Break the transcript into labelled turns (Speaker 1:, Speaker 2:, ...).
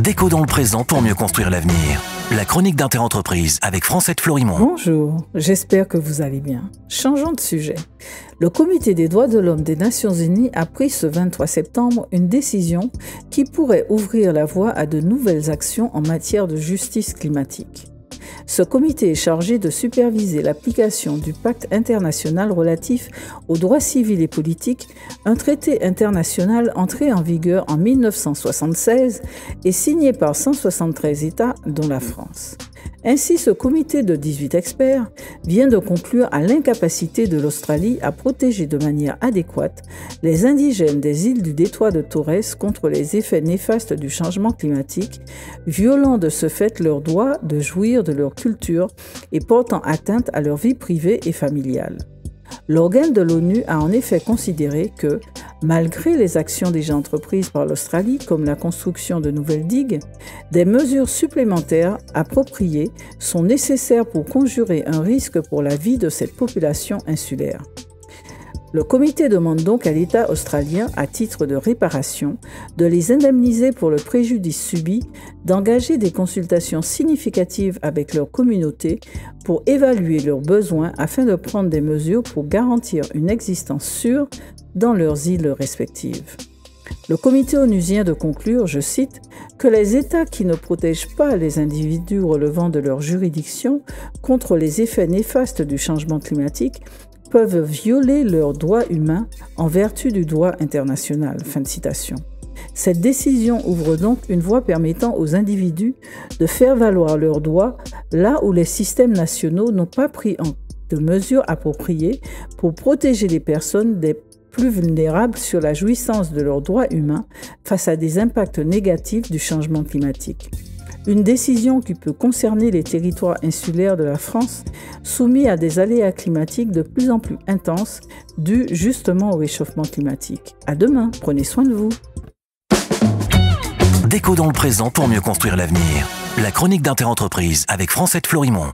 Speaker 1: Déco dans le présent pour mieux construire l'avenir. La chronique d'Interentreprise avec Francette Florimond.
Speaker 2: Bonjour, j'espère que vous allez bien. Changeons de sujet. Le Comité des droits de l'homme des Nations Unies a pris ce 23 septembre une décision qui pourrait ouvrir la voie à de nouvelles actions en matière de justice climatique. Ce comité est chargé de superviser l'application du pacte international relatif aux droits civils et politiques, un traité international entré en vigueur en 1976 et signé par 173 États, dont la France. Ainsi, ce comité de 18 experts vient de conclure à l'incapacité de l'Australie à protéger de manière adéquate les indigènes des îles du détroit de Torres contre les effets néfastes du changement climatique, violant de ce fait leur droit de jouir de leur culture et portant atteinte à leur vie privée et familiale. L'organe de l'ONU a en effet considéré que, malgré les actions déjà entreprises par l'Australie, comme la construction de nouvelles digues, des mesures supplémentaires appropriées sont nécessaires pour conjurer un risque pour la vie de cette population insulaire. Le comité demande donc à l'État australien, à titre de réparation, de les indemniser pour le préjudice subi, d'engager des consultations significatives avec leur communauté pour évaluer leurs besoins afin de prendre des mesures pour garantir une existence sûre dans leurs îles respectives. Le comité onusien de conclure, je cite, que les États qui ne protègent pas les individus relevant de leur juridiction contre les effets néfastes du changement climatique peuvent violer leurs droits humains en vertu du droit international. Fin de citation. Cette décision ouvre donc une voie permettant aux individus de faire valoir leurs droits là où les systèmes nationaux n'ont pas pris de mesures appropriées pour protéger les personnes des plus vulnérables sur la jouissance de leurs droits humains face à des impacts négatifs du changement climatique. Une décision qui peut concerner les territoires insulaires de la France, soumis à des aléas climatiques de plus en plus intenses, dus justement au réchauffement climatique. À demain, prenez soin de vous.
Speaker 1: Déco dans le présent pour mieux construire l'avenir. La chronique d'Interentreprise avec Francette Florimond.